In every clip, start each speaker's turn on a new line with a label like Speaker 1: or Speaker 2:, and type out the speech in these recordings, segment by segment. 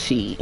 Speaker 1: See.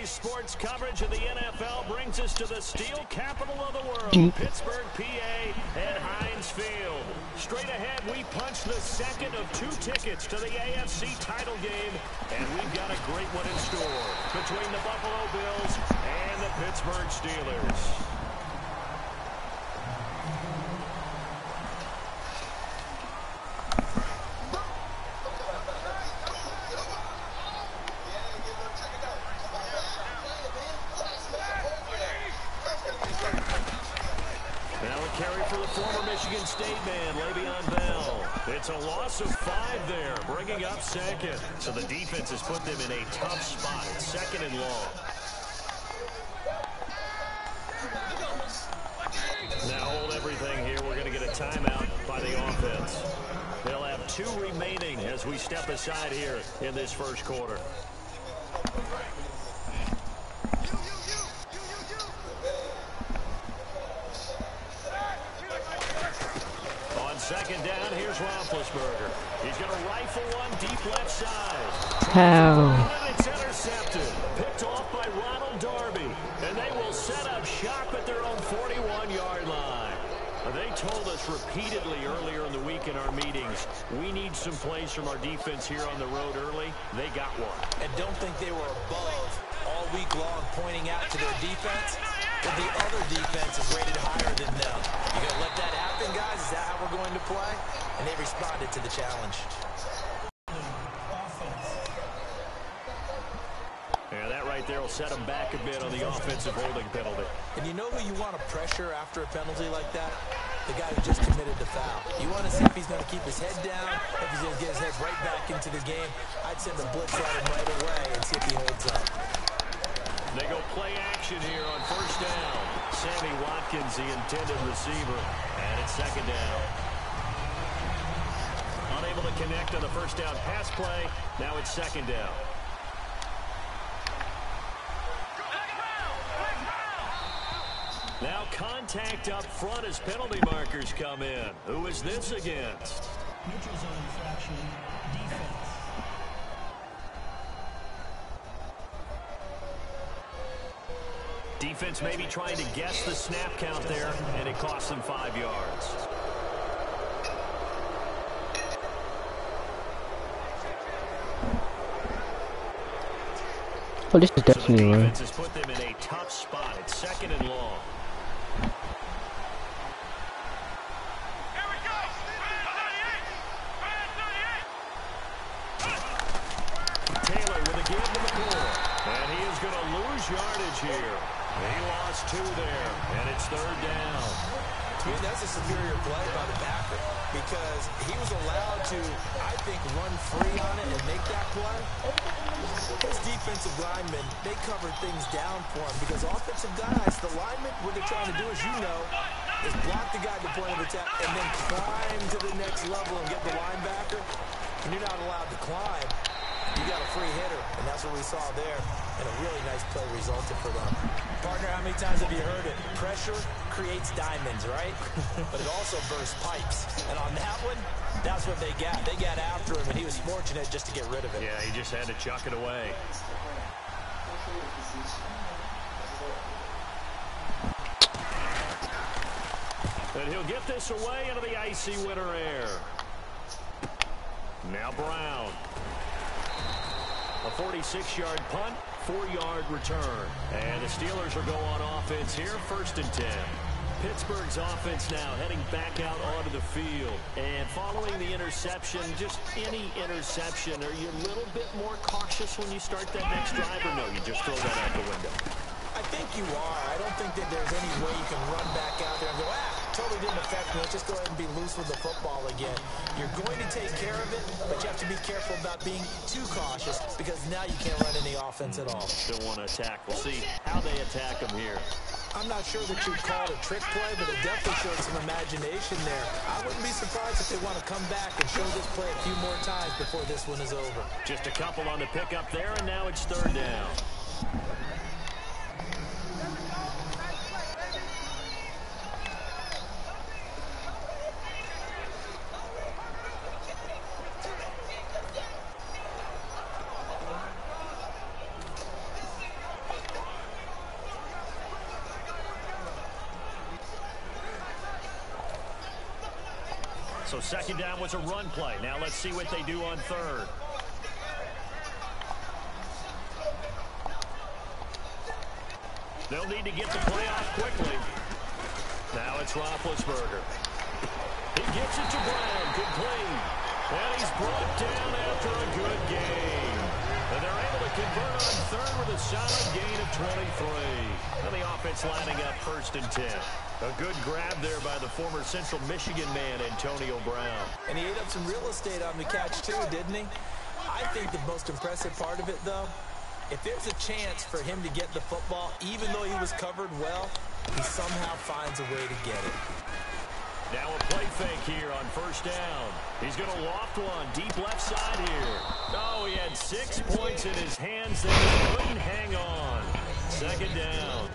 Speaker 2: Sports coverage of the NFL brings us to the steel capital of the world, Pittsburgh, PA, and Heinz Field. Straight ahead, we punch the second of 2 tickets to the AFC title game, and we've got a great one in store between the Buffalo Bills and the Pittsburgh Steelers. Carry for the former Michigan State man, Le'Veon Bell. It's a loss of 5 there, bringing up second. So the defense has put them in a tough spot. It's second and long. Now hold everything here. We're going to get a timeout by the offense. They'll have 2 remaining as we step aside here in this first quarter. Second down, here's Roethlisberger. He's going to rifle one deep left side.
Speaker 1: How?
Speaker 2: It's intercepted. Picked off by Ronald Darby. And they will set up shop at their own 41-yard line. They told us repeatedly earlier in the week in our meetings, we need some plays from our defense here on the road early. They got one.
Speaker 3: And don't think they were above all week long pointing out to their defense. But the other defense is rated higher than them. You going to let that happen, guys? Is that how we're going to play? And they responded to the challenge.
Speaker 2: Yeah, that right there will set him back a bit on the offensive holding penalty.
Speaker 3: And you know who you want to pressure after a penalty like that? The guy who just committed the foul. You want to see if he's going to keep his head down, if he's going to get his head right back into the game. I'd send a blitz at him right away and see if he holds up.
Speaker 2: They go play action here on first down. Sammy Watkins, the intended receiver, and it's second down. Unable to connect on the first down pass play. Now it's second down. Now contact up front as penalty markers come in. Who is this against?
Speaker 1: Neutral zone infraction, defense.
Speaker 2: Defense maybe trying to guess the snap count there, and it costs them 5 yards.
Speaker 4: Oh, this is definitely
Speaker 2: so the
Speaker 4: right.
Speaker 2: defense has put them in a tough spot. It's second and long. Taylor with a give to McCoy. And he is going to lose yardage here. He lost 2 there, and it's third down.
Speaker 3: To me, that's a superior play by the backer because he was allowed to, I think, run free on it and make that play. His defensive linemen, they covered things down for him because offensive guys, the linemen, what they're trying to do, as you know, is block the guy at the point of attack and then climb to the next level and get the linebacker. And you're not allowed to climb. You got a free hitter, and that's what we saw there. And a really nice play resulted for them. Partner, how many times have you heard it? Pressure creates diamonds, right? But it also bursts pipes. And on that one, that's what they got. They got after him, and he was fortunate just to get rid of it.
Speaker 2: Yeah, he just had to chuck it away. And he'll get this away into the icy winter air. Now Brown. A 46-yard punt, 4-yard return. And the Steelers will go on offense here, 1st and 10. Pittsburgh's offense now heading back out onto the field. And following the interception, just any interception, are you a little bit more cautious when you start that next drive, or no, you just throw that out the window?
Speaker 3: I think you are. I don't think that there's any way you can run back out there and go, totally didn't affect me. Let's just go ahead and be loose with the football again. You're going to take care of it, but you have to be careful about being too cautious because now you can't run any offense at all.
Speaker 2: Don't want to attack. We'll see how they attack them here.
Speaker 3: I'm not sure that you'd call it a trick play, but it definitely showed some imagination there. I wouldn't be surprised if they want to come back and show this play a few more times before this one is over.
Speaker 2: Just a couple on the pickup there, and now it's third down. So second down was a run play. Now let's see what they do on third. They'll need to get the play off quickly. Now it's Roethlisberger. He gets it to Brown, complete. And he's brought down after a good game. And they're able to convert on third with a solid gain of 23. And the offense lining up 1st and 10. A good grab there by the former Central Michigan man, Antonio Brown.
Speaker 3: And he ate up some real estate on the catch, too, didn't he? I think the most impressive part of it, though, if there's a chance for him to get the football, even though he was covered well, he somehow finds a way to get it.
Speaker 2: Now a play fake here on first down. He's going to loft one deep left side here. Oh, he had 6 points in his hands there. He couldn't hang on. Second down.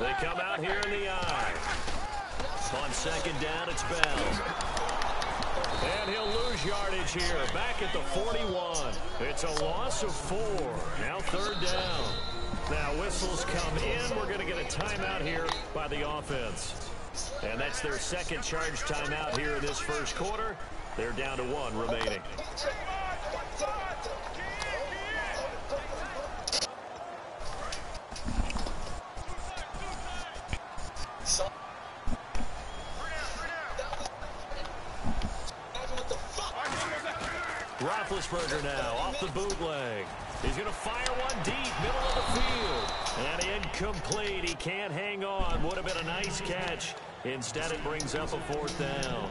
Speaker 2: They come out here in the eye. On second down, it's Bell. And he'll lose yardage here, back at the 41. It's a loss of 4. Now third down. Now whistles come in. We're going to get a timeout here by the offense. And that's their second charge timeout here in this first quarter. They're down to 1 remaining. Roethlisberger now off the bootleg. He's going to fire one deep, middle of the field. And incomplete. He can't hang on. Would have been a nice catch. Instead, it brings up a 4th down.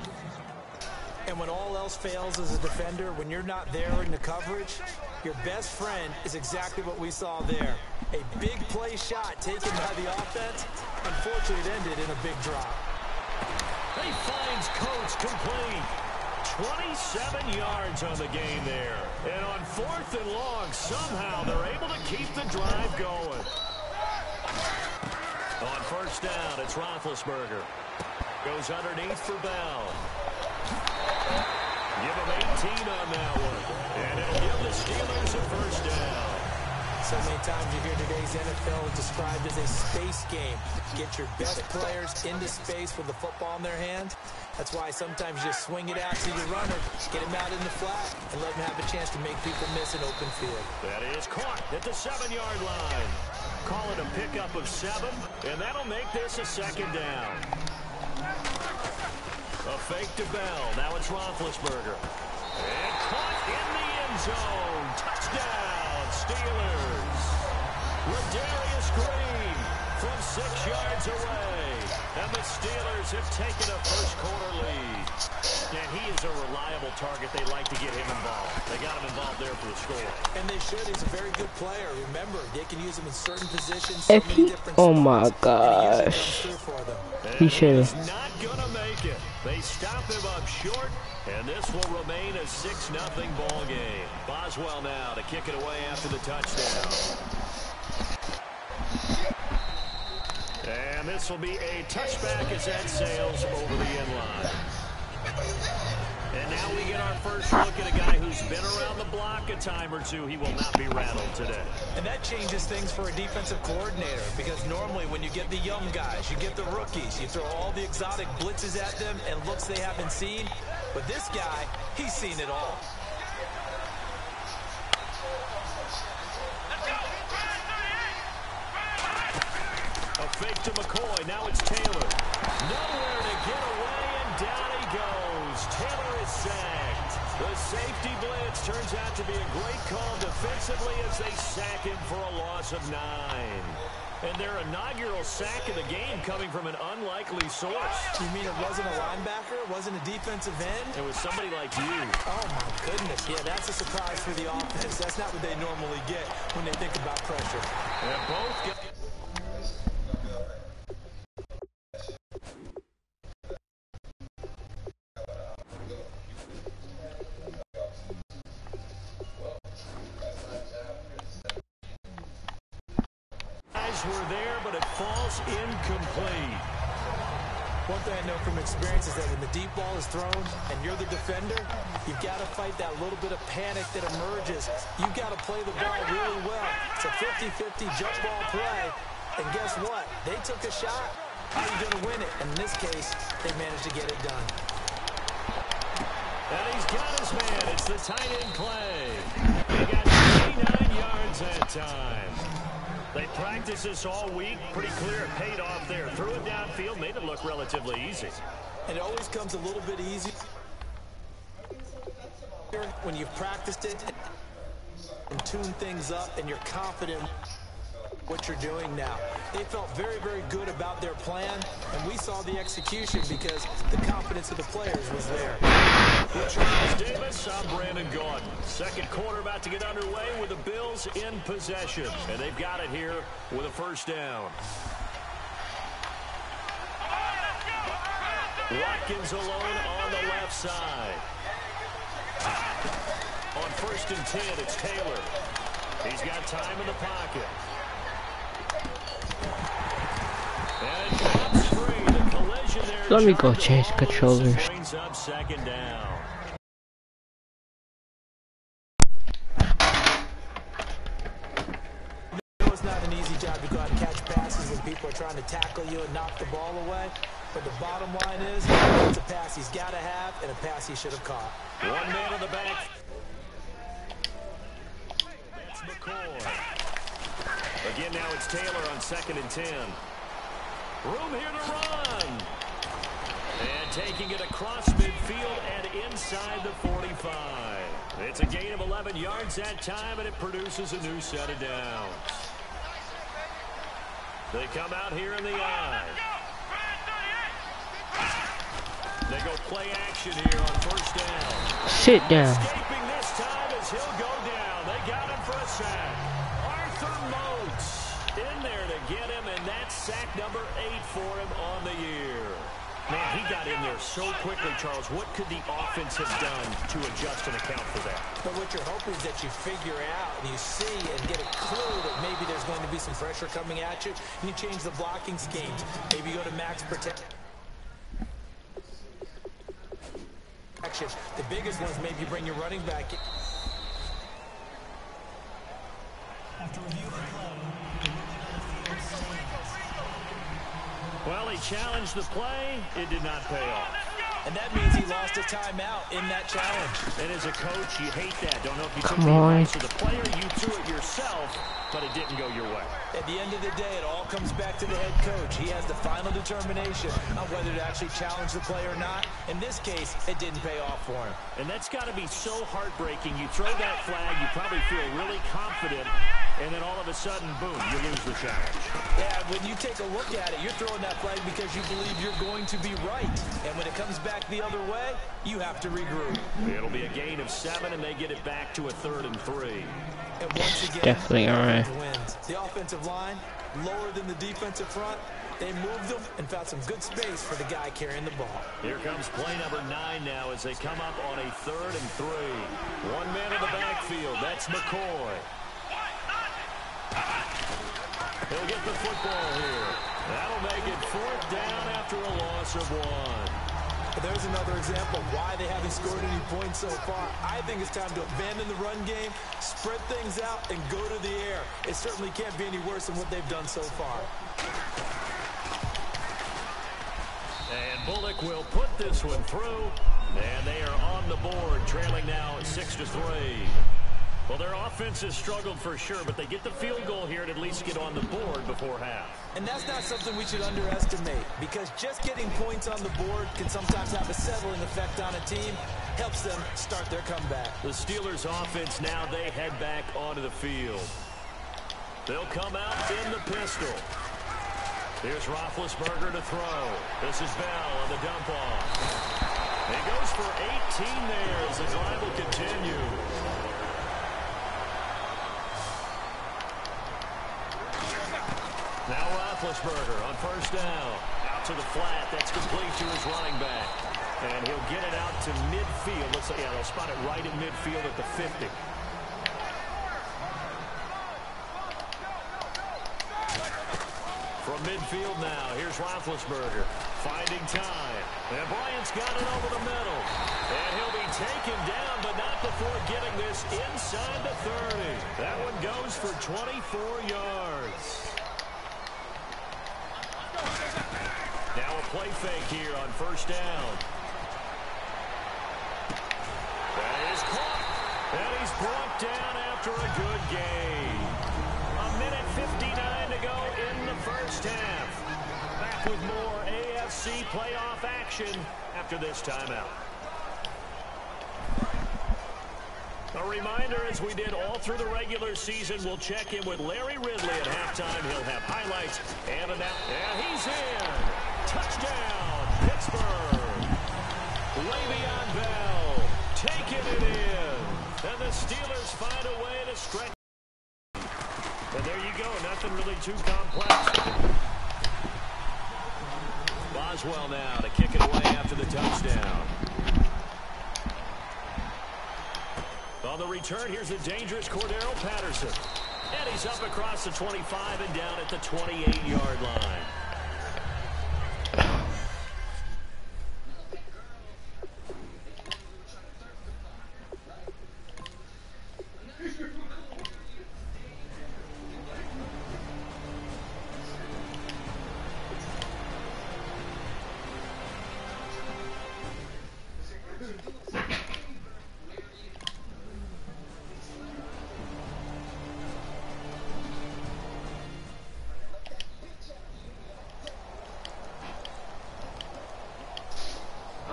Speaker 3: And when all else fails as a defender, when you're not there in the coverage, your best friend is exactly what we saw there. A big play shot taken by the offense. Unfortunately, it ended in a big drop.
Speaker 2: He finds Coates complete. 27 yards on the game there. And on 4th and long, somehow they're able to keep the drive going. On 1st down, it's Roethlisberger. Goes underneath for Bell. Give him 18 on that one. And it'll give the Steelers a 1st down.
Speaker 3: So many times you hear today's NFL described as a space game. Get your best players into space with the football in their hands. That's why sometimes you just swing it out to your runner, get him out in the flat, and let him have a chance to make people miss an open field.
Speaker 2: That is caught at the 7-yard line. Call it a pickup of 7, and that'll make this a 2nd down. A fake to Bell. Now it's Roethlisberger. And caught in the end zone. Touchdown, Steelers. Ladarius Green from 6 yards away. And the Steelers have taken a 1st quarter lead. And he is a reliable target. They like to get him involved. They got him involved there for the score.
Speaker 3: And they should. He's a very good player. Remember, they can use him in certain positions.
Speaker 4: If he, oh my gosh, he should have.
Speaker 2: Not gonna make it. They stop him up short, and this will remain a 6-0 ball game. Boswell now to kick it away after the touchdown. And this will be a touchback as that sails over the end line. And now we get our first look at a guy who's been around the block a time or two. He will not be rattled today.
Speaker 3: And that changes things for a defensive coordinator, because normally when you get the young guys, you get the rookies, you throw all the exotic blitzes at them and looks they haven't seen. But this guy, he's seen it all.
Speaker 2: A fake to McCoy. Now it's Taylor. Nowhere to get away, and down he goes. Taylor is sacked. The safety blitz turns out to be a great call defensively as they sack him for a loss of 9. And their inaugural sack of the game coming from an unlikely source.
Speaker 3: You mean it wasn't a linebacker? It wasn't a defensive end?
Speaker 2: It was somebody like you.
Speaker 3: Oh, my goodness. Yeah, that's a surprise for the offense. That's not what they normally get when they think about pressure.
Speaker 2: And both get... were there, but it falls incomplete.
Speaker 3: One thing I know from experience is that when the deep ball is thrown and you're the defender, you've got to fight that little bit of panic that emerges. You've got to play the ball really well. It's a 50-50 jump ball play. And guess what? They took a shot. How are you going to win it? And in this case, they managed to get it done.
Speaker 2: And he's got his man. It's the tight end play. He got 29 yards that time. They practiced this all week. Pretty clear it paid off there. Threw it downfield, made it look relatively easy.
Speaker 3: And it always comes a little bit easier when you've practiced it and tuned things up and you're confident what you're doing now. They felt very, very good about their plan, and we saw the execution because the confidence of the players was there.
Speaker 2: Charles Davis, I'm Brandon Gordon. Second quarter about to get underway with the Bills in possession, and they've got it here with a 1st down. Watkins alone on the left side. On 1st and 10, it's Taylor. He's got time in the pocket.
Speaker 4: Let me go change controllers.
Speaker 2: Brings up 2nd down.
Speaker 3: It's not an easy job to go out and catch passes when people are trying to tackle you and knock the ball away. But the bottom line is, it's a pass he's got to have and a pass he should have caught.
Speaker 2: One man in the back. That's McCoy. Again, now it's Taylor on 2nd and 10. Room here to run. And taking it across midfield and inside the 45. It's a gain of 11 yards that time, and it produces a new set of downs. They come out here in the I. They go play action here on first down.
Speaker 4: Sit down.
Speaker 2: Escaping this time as he'll go down. They got him for a sack. Arthur Moats in there to get him, and that's sack number 8 for him on the year. Man, he got in there so quickly, Charles. What could the offense have done to adjust and account for that?
Speaker 3: But what you're hoping is that you figure out and you see and get a clue that maybe there's going to be some pressure coming at you, and you change the blocking schemes. Maybe you go to max protection. The biggest ones, maybe you bring your running back in.
Speaker 1: After review of the play, the ruling on the field stands.
Speaker 2: Well, he challenged the play. It did not pay off.
Speaker 3: And that means he lost a timeout in that challenge.
Speaker 2: And as a coach, you hate that. Don't know if you took
Speaker 4: Come
Speaker 2: the
Speaker 4: on.
Speaker 2: advice of the player, you threw it yourself, but it didn't go your way.
Speaker 3: At the end of the day, it all comes back to the head coach. He has the final determination on whether to actually challenge the play or not. In this case, it didn't pay off for him.
Speaker 2: And that's got to be so heartbreaking. You throw that flag, you probably feel really confident, and then all of a sudden, boom, you lose the challenge.
Speaker 3: Yeah, when you take a look at it, you're throwing that flag because you believe you're going to be right. And when it comes back the other way, you have to regroup.
Speaker 2: It'll be a gain of 7, and they get it back to a 3rd and 3.
Speaker 3: And once again,
Speaker 4: Definitely alright.
Speaker 3: wins. The offensive line, lower than the defensive front. They moved them and found some good space for the guy carrying the ball.
Speaker 2: Here comes play number 9 now as they come up on a 3rd and 3. One man in the backfield. That's McCoy. He'll get the football here. That'll make it 4th down after a loss of 1.
Speaker 3: There's another example of why they haven't scored any points so far. I think it's time to abandon the run game, spread things out, and go to the air. It certainly can't be any worse than what they've done so far.
Speaker 2: And Bullock will put this one through, and they are on the board, trailing now 6-3. Well, their offense has struggled for sure, but they get the field goal here and at least get on the board before half.
Speaker 3: And that's not something we should underestimate, because just getting points on the board can sometimes have a settling effect on a team. Helps them start their comeback.
Speaker 2: The Steelers' offense now, they head back onto the field. They'll come out in the pistol. Here's Roethlisberger to throw. This is Bell on the dump off. He goes for 18 there as the drive will continue. Now Roethlisberger on first down. Out to the flat. That's complete to his running back. And he'll get it out to midfield. Looks like, yeah, they'll spot it right in midfield at the 50. From midfield now, here's Roethlisberger. Finding time. And Bryant's got it over the middle. And he'll be taken down, but not before getting this inside the 30. That one goes for 24 yards. Now a play fake here on first down. That is caught. And he's brought down after a good gain. A minute 59 to go in the first half. Back with more AFC playoff action after this timeout. A reminder, as we did all through the regular season, we'll check in with Larry Ridley at halftime. He'll have highlights and and he's in. Touchdown, Pittsburgh. Le'Veon Bell taking it in. And the Steelers find a way to stretch. And there you go, nothing really too complex. Boswell now to kick it away after the touchdown. On the return, here's the dangerous Cordero Patterson. And he's up across the 25 and down at the 28-yard line.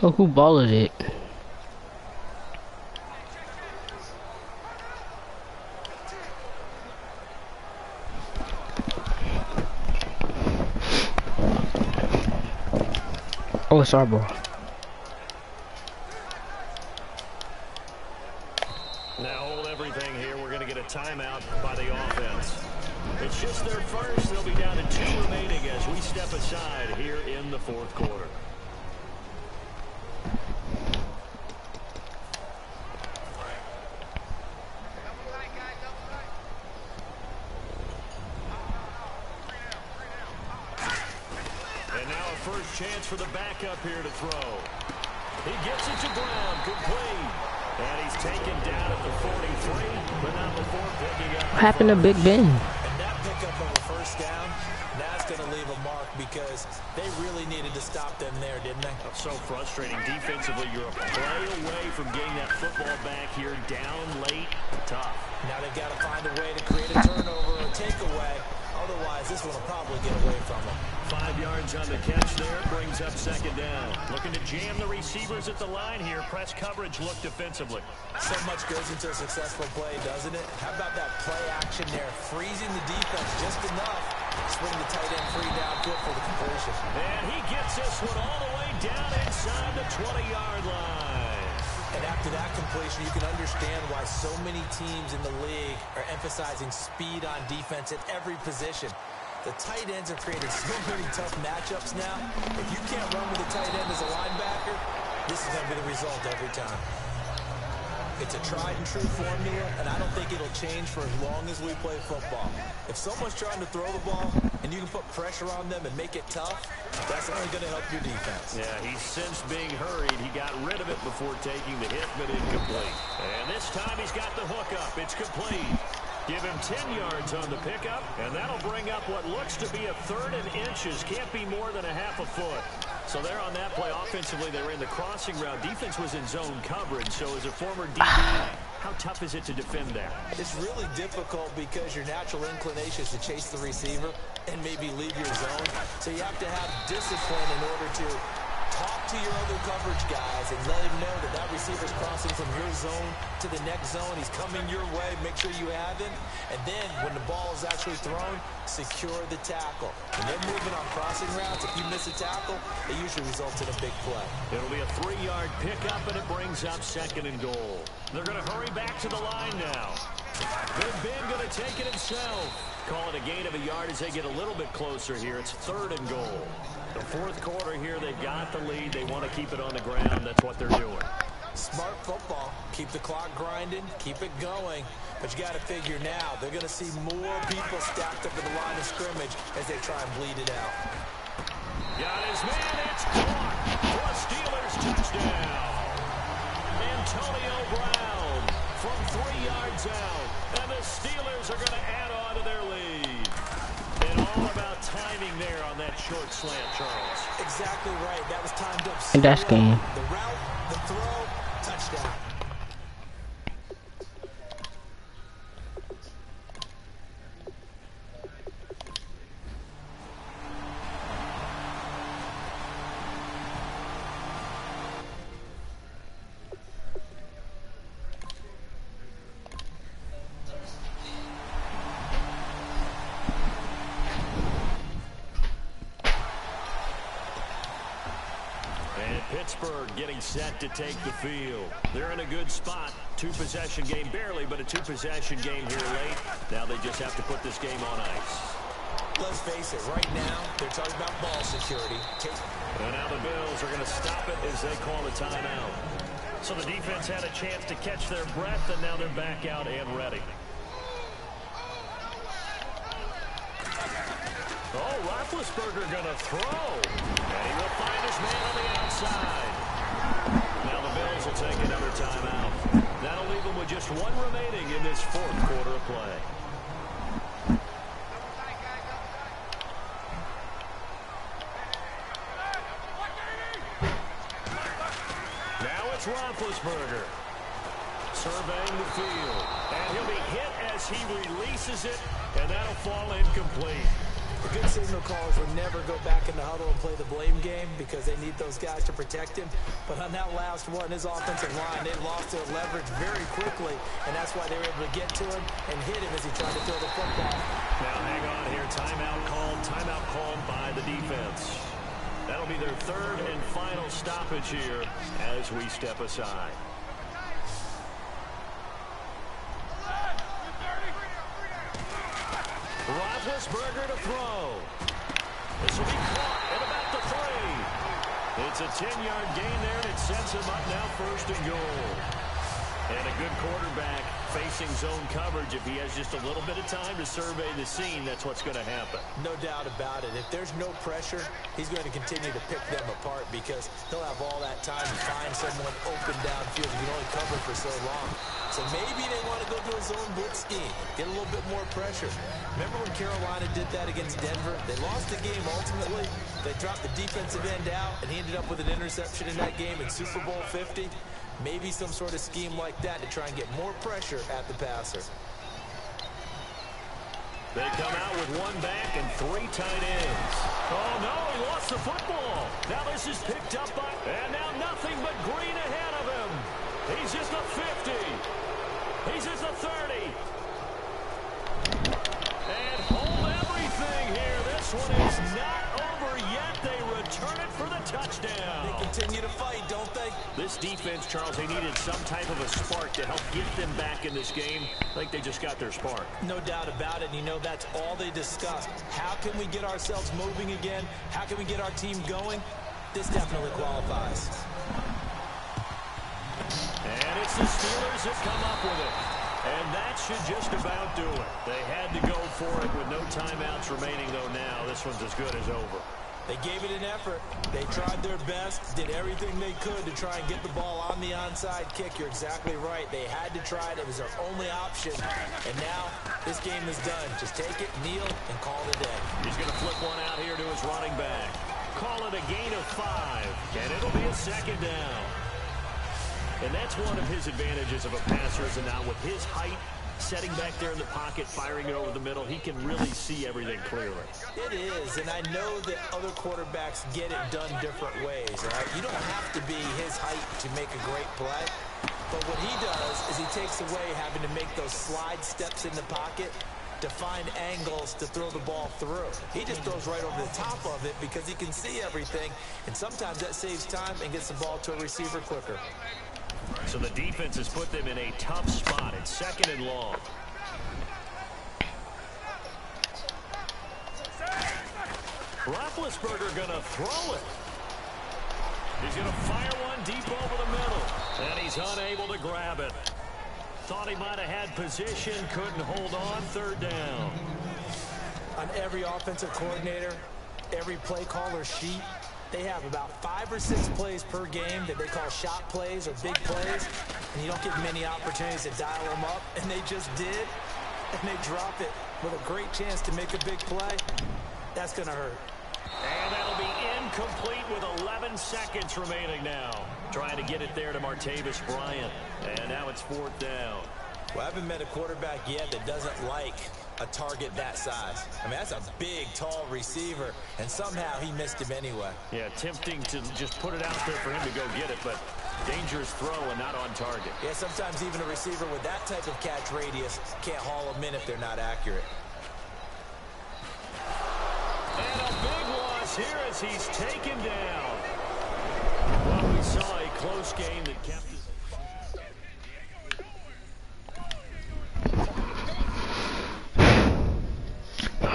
Speaker 4: Oh, who balled it? Oh, it's our ball.
Speaker 2: Now hold everything here. We're going to get a timeout by the offense. It's just their first. They'll be down to 2 remaining as we step aside here in the fourth quarter. And now a first chance for the backup here to throw. He gets it to Brown, complete. And he's taken down at the 43, but not before picking up.
Speaker 4: What happened to Big Ben?
Speaker 3: And that pickup of a first down, that's going to leave a mark because they really needed to stop them there, didn't they?
Speaker 2: That's so frustrating. Defensively, you're a play away from getting that football back here, down late, tough.
Speaker 3: Now they've got to find a way to create a turnover or takeaway. Otherwise, this one will probably get away from them.
Speaker 2: 5 yards on the catch there, brings up second down. Looking to jam the receivers at the line here. Press coverage look defensively.
Speaker 3: So much goes into a successful play, doesn't it? How about that play action there? Freezing the defense just enough. Swing the tight end free down, good for the completion.
Speaker 2: And he gets this one all the way down inside the 20-yard line.
Speaker 3: And after that completion, you can understand why so many teams in the league are emphasizing speed on defense at every position. The tight ends have created so many tough matchups now. If you can't run with a tight end as a linebacker, this is going to be the result every time. It's a tried and true formula, and I don't think it'll change for as long as we play football. If someone's trying to throw the ball and you can put pressure on them and make it tough, that's only going to help your defense.
Speaker 2: Yeah, he's since being hurried. He got rid of it before taking the hit, but incomplete. And this time he's got the hook up. It's complete. Give him 10 yards on the pickup, and that'll bring up what looks to be a 3rd and inches. Can't be more than a half a foot. So there on that play, offensively, they were in the crossing route. Defense was in zone coverage, so as a former DB, how tough is it to defend that?
Speaker 3: It's really difficult because your natural inclination is to chase the receiver and maybe leave your zone. So you have to have discipline in order to talk to your other coverage guys and let him know that that receiver's crossing from your zone to the next zone. He's coming your way. Make sure you have him. And then when the ball is actually thrown, secure the tackle. When they're moving on crossing routes, if you miss a tackle, it usually results in a big play.
Speaker 2: It'll be a 3-yard pickup, and it brings up 2nd and goal. They're going to hurry back to the line now. Big Ben going to take it himself. Call it a gain of a yard as they get a little bit closer here. It's 3rd and goal. The fourth quarter here, they've got the lead. They want to keep it on the ground. That's what they're doing.
Speaker 3: Smart football. Keep the clock grinding. Keep it going. But you got to figure now, they're going to see more people stacked up at the line of scrimmage as they try and bleed it out.
Speaker 2: Got his man. It's caught for a Steelers touchdown. Antonio Brown from 3 yards out. And the Steelers are going to add on to their lead. And all about timing there on that short slant, Charles.
Speaker 3: Exactly right. That was timed up.
Speaker 4: And that's game.
Speaker 3: The route, the throw, touchdown.
Speaker 2: Pittsburgh getting set to take the field. They're in a good spot. 2-possession game, barely, but a 2-possession game here late. Now they just have to put this game on ice.
Speaker 3: Let's face it, right now, they're talking about ball security.
Speaker 2: And now the Bills are going to stop it as they call a timeout. So the defense had a chance to catch their breath, and now they're back out and ready. Oh, Roethlisberger going to throw. And he will find his man on the outside. Now the Bills will take another timeout. That'll leave them with just 1 remaining in this fourth quarter of play. Now it's Roethlisberger. Surveying the field. And he'll be hit as he releases it. And that'll fall incomplete.
Speaker 3: The good signal callers would never go back in the huddle and play the blame game because they need those guys to protect him. But on that last one, his offensive line, they lost their leverage very quickly, and that's why they were able to get to him and hit him as he tried to throw the football.
Speaker 2: Now hang on here. Timeout called by the defense. That'll be their third and final stoppage here as we step aside. Roethlisberger to throw. This will be caught at about the 3. It's a 10-yard gain there, and it sets him up now 1st and goal. And a good quarterback facing zone coverage. If he has just a little bit of time to survey the scene, that's what's going to happen.
Speaker 3: No doubt about it. If there's no pressure, he's going to continue to pick them apart because he'll have all that time to find someone open downfield. You can only cover for so long. So maybe they want to go to a zone blitz scheme, get a little bit more pressure. Remember when Carolina did that against Denver? They lost the game ultimately. They dropped the defensive end out, and he ended up with an interception in that game in Super Bowl 50. Maybe some sort of scheme like that to try and get more pressure at the passer.
Speaker 2: They come out with 1 back and 3 tight ends. Oh, no, he lost the football. Now this is picked up by, and now nothing but green ahead of him. He's just a 50. He's just a 30. And hold everything here. This one is not over yet. They return it for the touchdown.
Speaker 3: They continue to fight, don't they?
Speaker 2: This defense, Charles, they needed some type of a spark to help get them back in this game. I think they just got their spark.
Speaker 3: No doubt about it. And you know, that's all they discussed. How can we get ourselves moving again? How can we get our team going? This definitely qualifies.
Speaker 2: And it's the Steelers that come up with it. And that should just about do it. They had to go for it with no timeouts remaining, though now. This one's as good as over.
Speaker 3: They gave it an effort. They tried their best, did everything they could to try and get the ball on the onside kick. You're exactly right. They had to try it. It was their only option. And now this game is done. Just take it, kneel, and call it a day.
Speaker 2: He's going to flip one out here to his running back. Call it a gain of 5, and it'll be a 2nd down. And that's one of his advantages of a passer, is now with his height, setting back there in the pocket, firing it over the middle, he can really see everything clearly.
Speaker 3: It is, and I know that other quarterbacks get it done different ways, all right? You don't have to be his height to make a great play, but what he does is he takes away having to make those slide steps in the pocket to find angles to throw the ball through. He just throws right over the top of it because he can see everything, and sometimes that saves time and gets the ball to a receiver quicker.
Speaker 2: So the defense has put them in a tough spot. It's 2nd and long. Roethlisberger going to throw it. He's going to fire one deep over the middle. And he's unable to grab it. Thought he might have had position, couldn't hold on. 3rd down.
Speaker 3: On every offensive coordinator, every play caller sheet, they have about 5 or 6 plays per game that they call shot plays or big plays, and you don't get many opportunities to dial them up, and they just did, and they drop it with a great chance to make a big play. That's going to hurt.
Speaker 2: And that'll be incomplete with 11 seconds remaining now. Trying to get it there to Martavis Bryant, and now it's 4th down.
Speaker 3: Well, I haven't met a quarterback yet that doesn't like a target that size. I mean, that's a big, tall receiver, and somehow he missed him anyway.
Speaker 2: Yeah, tempting to just put it out there for him to go get it, but dangerous throw and not on target.
Speaker 3: Yeah, sometimes even a receiver with that type of catch radius can't haul them in if they're not accurate.
Speaker 2: And a big loss here as he's taken down. Well, we saw a close game that kept us.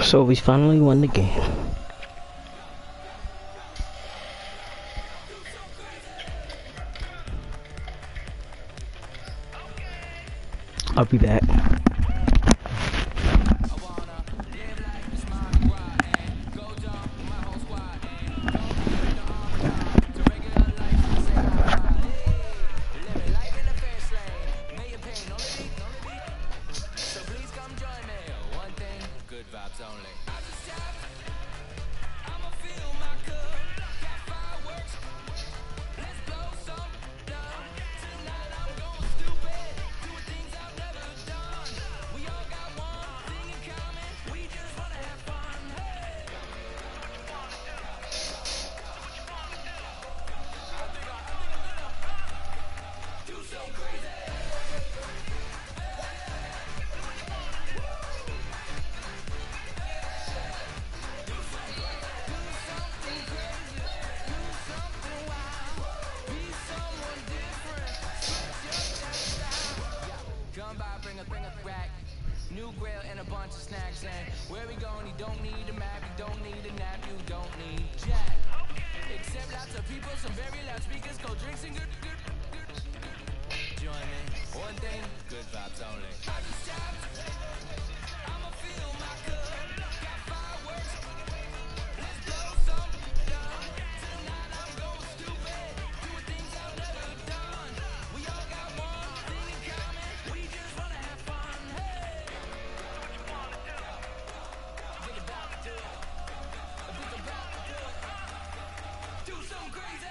Speaker 4: So we finally won the game. I'll be back.
Speaker 5: Where we going? You don't need a map, you don't need a nap, you don't need jack. Except lots of people, some very loud speakers, cold drinks and good. Join me. One thing, good vibes only. I just stopped. I'ma fill my cup. Got fireworks. Let's blow some down. Tonight I'm going stupid. Doing things I've never done. We all got one thing in common. We just wanna have fun. Hey, what you wanna do? Think about to do it. Think about to do it. Do something crazy.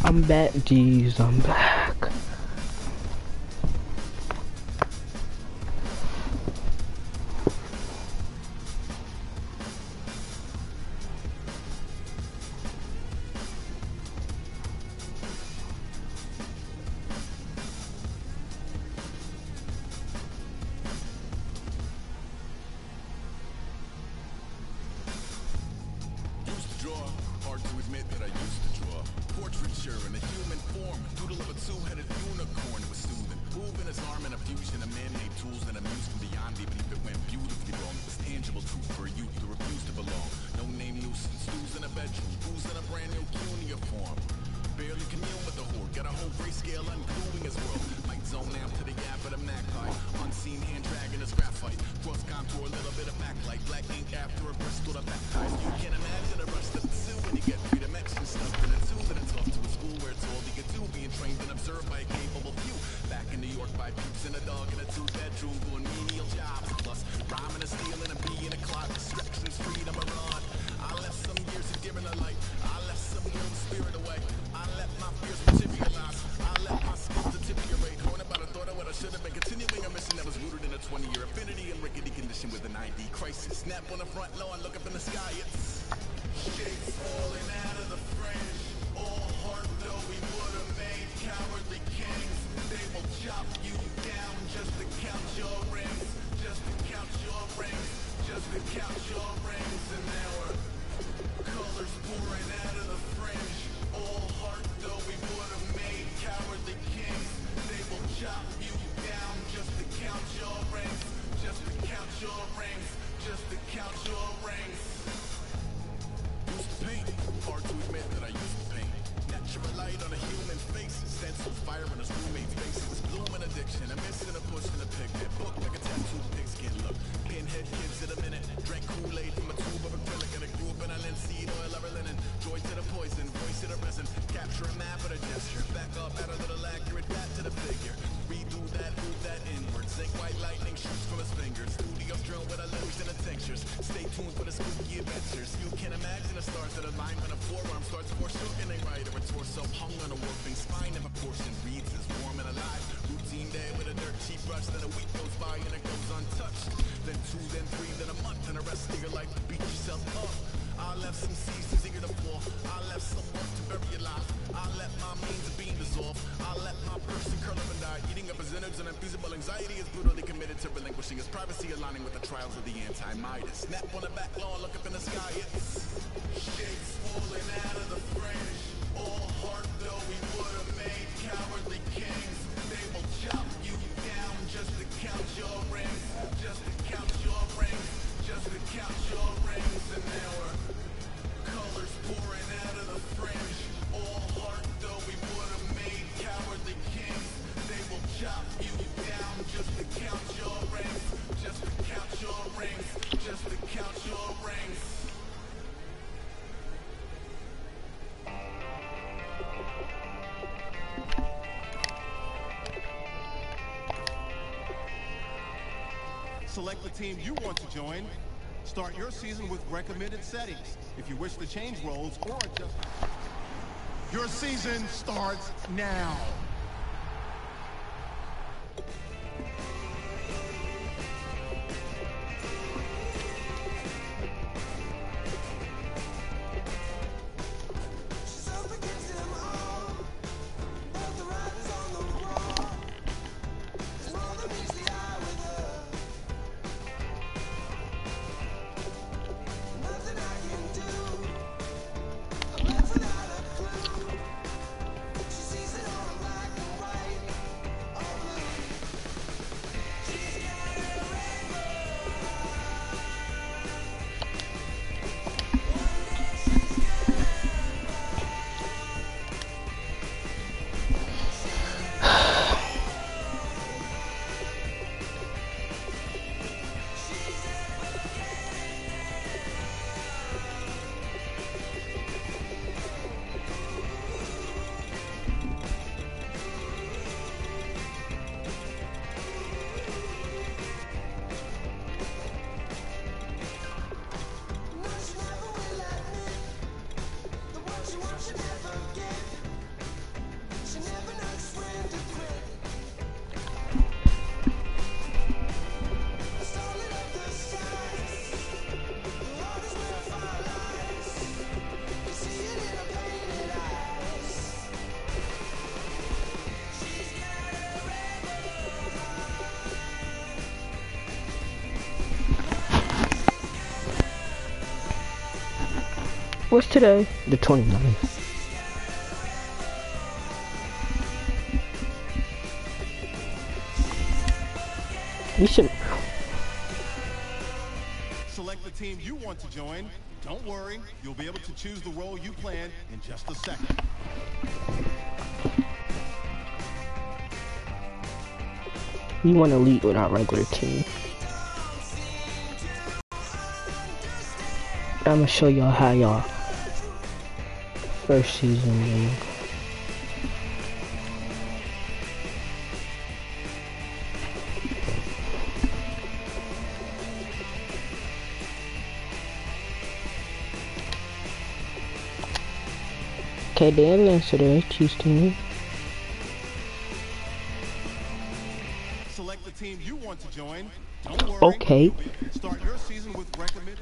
Speaker 4: I'm back, jeez, I'm back.
Speaker 6: Used to draw, hard to admit that I used to draw. Portraiture in a human form, doodle of a two-headed unicorn. It was soothing, moving his arm in a fusion of man-made tools and amused from beyond, even if it went beautifully wrong. It was tangible truth for a youth who refused to belong. No name nuisance, stews in a bedroom, booze in a brand new cuneiform. Barely commune with the horde, got a whole grayscale ungluing his world. Might zone out to the gap of the magpie, unseen hand dragging his graphite. Cross contour, a little bit of backlight, black ink after a Bristol to baptize. You can't imagine the rush that's two when you get three-dimensional stuff in a two that it's off to a school where it's all you get to, being trained and observed by a capable few. Back in New York by peeps and a dog in a two-bedroom doing menial jobs. Plus, rhyming and stealing and being a clock, distractions, freedom, a run. I left some years of giving a light, I left some real spirit away. I let my fears materialize, I let my skills deteriorate. Going about a thought of what I should have been, continuing a mission that was rooted in a 20-year affinity and rickety condition with an ID crisis. Snap on the front lawn, look up in the sky, it's shapes falling out of the fringe. All heart though we would have made cowardly kings. They will chop you down just to count your rings, just to count your rings, just to count your rings. And now we're colors pouring out of the fringe. All heart though we would have made cowardly kings. They will chop you down just to count your rings, just to count your rings, just to count your rings. Used to paint, hard to admit that I used to paint. Natural light on a human face, stencil fire on his roommate's faces. Bloom and addiction, a missing a push and a pigment. Book like a tattooed pigskin look. Pinhead kids in a minute. Drank Kool-Aid from a tube of acrylic and a grew up in a linseed oil or a linen. Joy to the poison, voice to the resin. Capture a map of a gesture. Back up, add a little accurate back to the figure. Redo that, move that inward. Zinc white lightning shoots from his fingers. Studios drilled with illusion and tinctures. Stay tuned for the spooky adventures. You can imagine the stars that align when a forearm starts foreshortening right, or a torso hung on a warping spine. If a portion reads as warm and alive. Routine day with a dirt cheap brush. Then a week goes by and it goes untouched. Then 2, then 3, then a month, and the rest of your life to beat yourself up. I left some seasons eager to fall. I left some work to bury your life. I let my means of being dissolved. I let my person curl up and die. Eating up his innards and unfeasible anxiety is brutally committed to relinquishing his privacy, aligning with the trials of the anti-Midas. Snap on the back lawn, look up in the sky. It's shapes falling out of the fringe. All heart though we would have made cowardly kings. They will chop you down just to count your rings. Just to count your rings. Just to count your rings. And there were colors pouring out of the fringe. All heart though we would have made cowardly kings. They will chop you down just to count your rings. Just to count your rings. Just to count your rings.
Speaker 7: Select the team you want to join. Start your season with recommended settings. If you wish to change roles or adjust... Your season starts now.
Speaker 4: What's today? The 29th. You should...
Speaker 7: Select the team you want to join. Don't worry, you'll be able to choose the role you plan in just a second.
Speaker 4: You want elite without regular team. I'm gonna show y'all how y'all first season league. Okay, they didn't answer their choose team.
Speaker 7: Select the team you want to join. Don't worry.
Speaker 4: Okay.
Speaker 7: Start your season with recommended.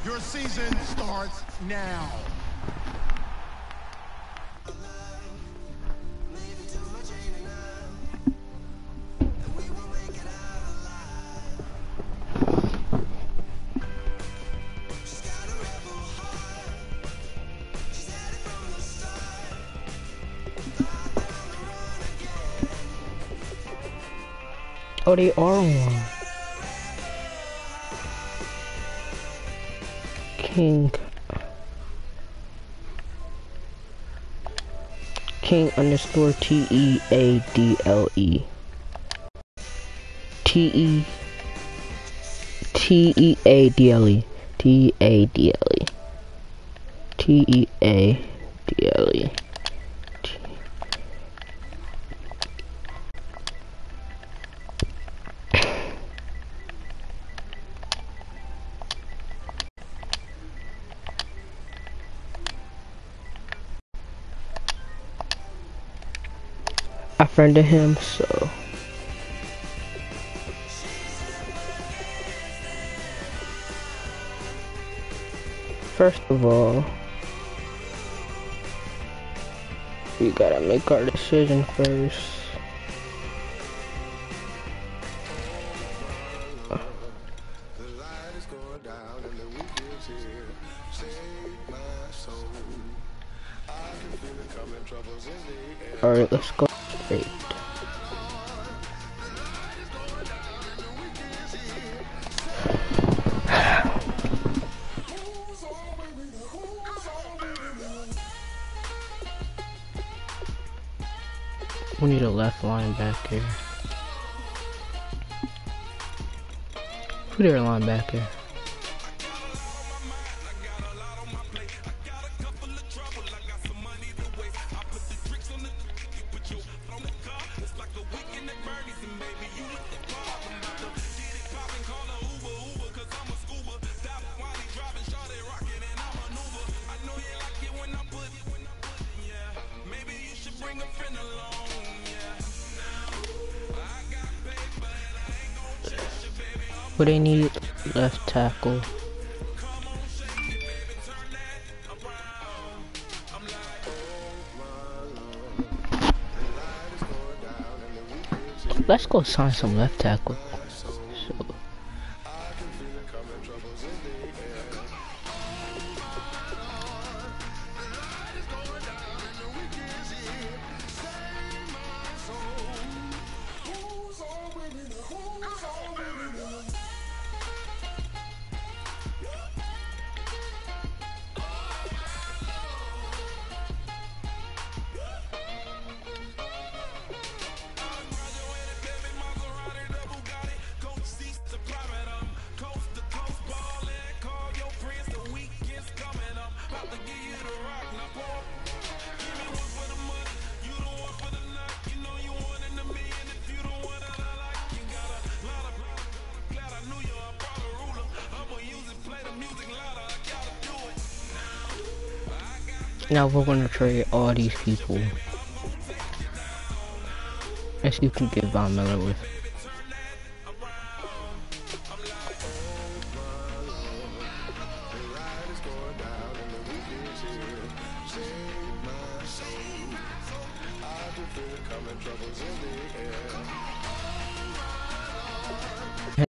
Speaker 7: Your season starts now.
Speaker 4: Oh, they are one. King underscore TEADLE. TEADLE. TEADLE. I friended him, so First of all, we gotta make our decision first. Alright, let's go straight. We need a left linebacker. Who's their linebacker? What they need? Left tackle. Let's go sign some left tackle. So. Now we're gonna trade all these people. As you can get Von Miller with.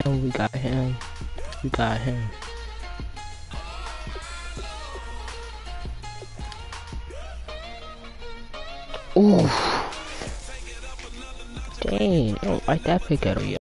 Speaker 4: And we got him. We got him. Ooh. Dang, I don't like that pick at all yet.